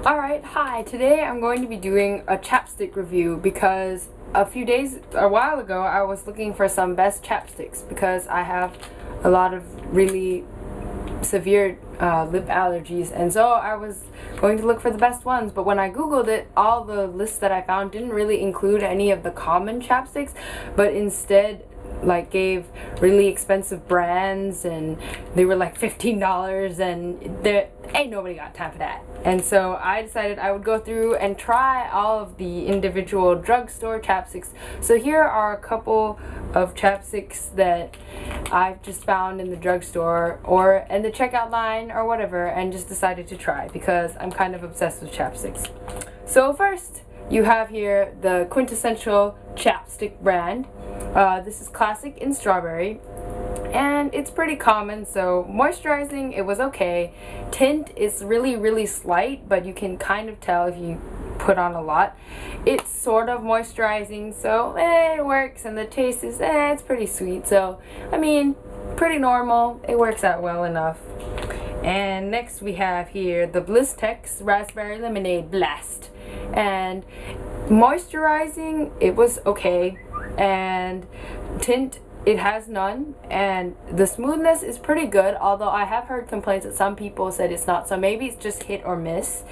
Alright, hi. Today I'm going to be doing a chapstick review because a while ago, I was looking for some best chapsticks because I have a lot of really severe lip allergies, and so I was going to look for the best ones, but when I googled it, all the lists that I found didn't really include any of the common chapsticks, but instead gave really expensive brands, and they were like $15, and there ain't nobody got time for that. And so I decided I would go through and try all of the individual drugstore chapsticks. So here are a couple of chapsticks that I've just found in the drugstore or in the checkout line or whatever, and just decided to try because I'm kind of obsessed with chapsticks. So first, you have here the quintessential chapstick brand. This is classic in strawberry, and it's pretty common. So moisturizing, it was okay. Tint is really slight, but you can kind of tell if you put on a lot. It's sort of moisturizing, so it works, and the taste is it's pretty sweet. So I mean, pretty normal. It works out well enough. And next we have here the Blistex Raspberry Lemonade Blast, and moisturizing, it was okay, and tint, it has none, and the smoothness is pretty good, although I have heard complaints that some people said it's not, so maybe it's just hit or miss.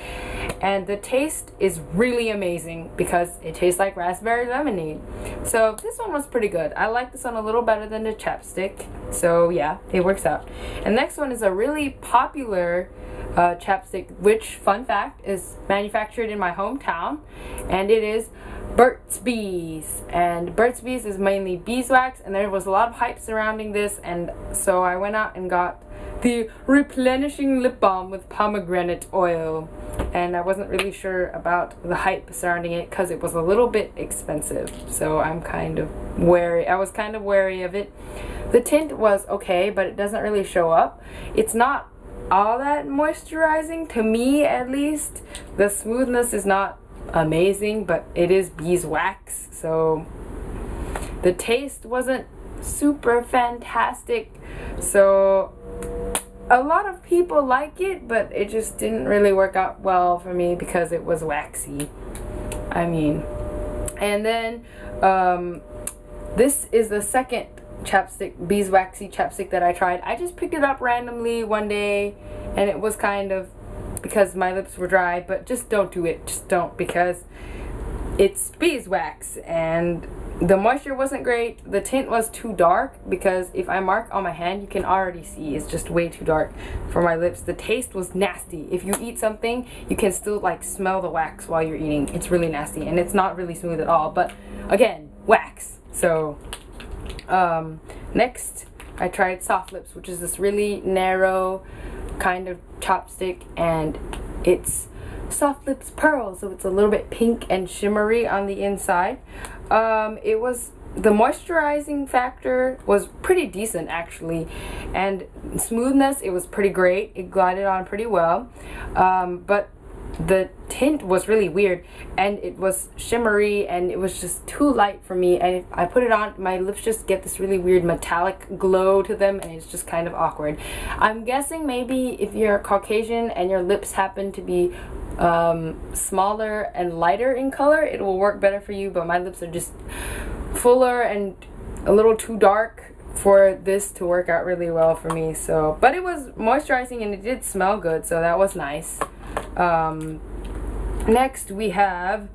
And the taste is really amazing because it tastes like raspberry lemonade. So this one was pretty good. I like this one a little better than the chapstick, so yeah, it works out. And next one is a really popular chapstick, which, fun fact, is manufactured in my hometown, and it is Burt's Bees. And Burt's Bees is mainly beeswax, and there was a lot of hype surrounding this, and so I went out and got the replenishing lip balm with pomegranate oil, and I wasn't really sure about the hype surrounding it because it was a little bit expensive, so I'm kind of wary. I was kind of wary of it. The tint was okay, but it doesn't really show up. It's not all that moisturizing, to me at least. The smoothness is not amazing, but it is beeswax, so the taste wasn't super fantastic. So a lot of people like it, but it just didn't really work out well for me because it was waxy. I mean, and then this is the second chapstick, beeswaxy chapstick, that I tried. I just picked it up randomly one day, and it was kind of because my lips were dry, but just don't do it. Just don't, because it's beeswax, and the moisture wasn't great. The tint was too dark, because if I mark on my hand, you can already see it's just way too dark for my lips. The taste was nasty. If you eat something, you can still smell the wax while you're eating. It's really nasty, and it's not really smooth at all, but again, wax. So next I tried Soft Lips, which is this really narrow kind of chapstick, and it's Soft Lips Pearl, so it's a little bit pink and shimmery on the inside. It was, the moisturizing factor was pretty decent actually, and smoothness, it was pretty great. It glided on pretty well, but the tint was really weird, and it was shimmery, and it was just too light for me, and if I put it on, my lips just get this really weird metallic glow to them, and it's just kind of awkward. I'm guessing maybe if you're Caucasian and your lips happen to be smaller and lighter in color, it will work better for you, but my lips are just fuller and a little too dark for this to work out really well for me. So, but it was moisturizing, and it did smell good, so that was nice. Next we have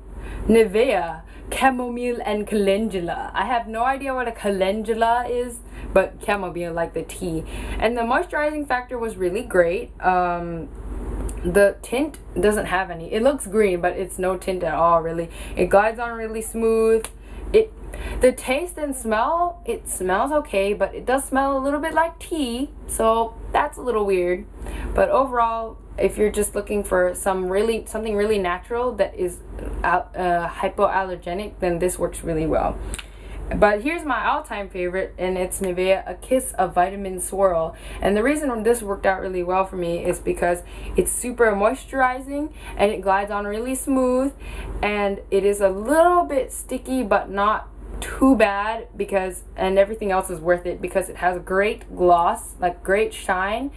Nivea Chamomile and Calendula. I have no idea what a calendula is, but chamomile, like the tea. And the moisturizing factor was really great. The tint doesn't have any. It looks green, but it's no tint at all, really. It glides on really smooth. The taste and smell, it smells okay, but it does smell a little bit like tea, so that's a little weird. But overall, if you're just looking for something really natural that is hypoallergenic, then this works really well. But here's my all-time favorite, and it's Nivea A Kiss of Vitamin Swirl. And the reason this worked out really well for me is because it's super moisturizing, and it glides on really smooth, and it is a little bit sticky, but not too bad, because, and everything else is worth it because it has great gloss, like great shine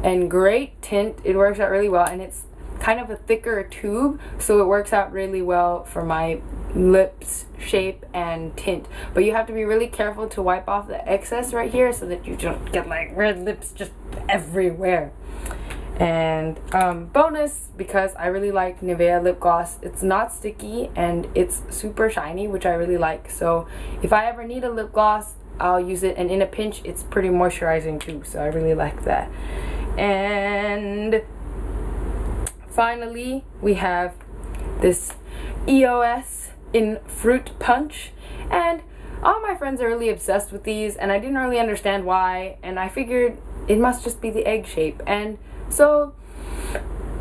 and great tint. It works out really well, and it's kind of a thicker tube, so it works out really well for my lips shape and tint. But you have to be really careful to wipe off the excess right here so that you don't get like red lips just everywhere. And bonus, because I really like Nivea lip gloss, it's not sticky and it's super shiny, which I really like. So if I ever need a lip gloss, I'll use it, and in a pinch it's pretty moisturizing too, so I really like that. And finally we have this EOS in Fruit Punch, and all my friends are really obsessed with these, and I didn't really understand why, and I figured it must just be the egg shape. And so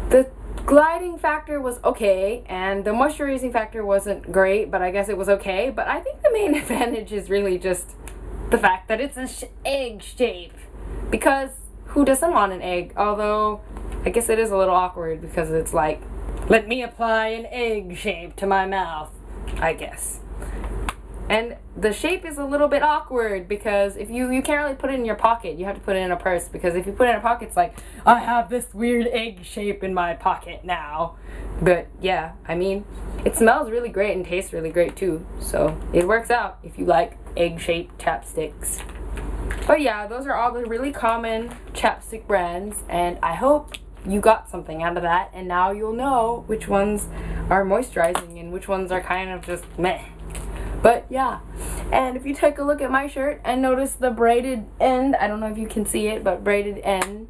the gliding factor was okay, and the moisturizing factor wasn't great, but I guess it was okay. But I think the main advantage is really just the fact that it's an egg shape, because who doesn't want an egg? Although I guess it is a little awkward because it's like, let me apply an egg shape to my mouth, I guess. And the shape is a little bit awkward because if you can't really put it in your pocket, you have to put it in a purse, because if you put it in a pocket, it's like, I have this weird egg shape in my pocket now. But yeah, I mean, it smells really great and tastes really great too, so it works out if you like egg-shaped chapsticks. But yeah, those are all the really common chapstick brands, and I hope you got something out of that, and now you'll know which ones are moisturizing and which ones are kind of just meh. But yeah, and if you take a look at my shirt and notice the braided end, I don't know if you can see it, but braided end,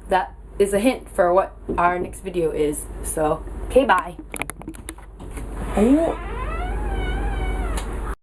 that is a hint for what our next video is. So, okay, bye.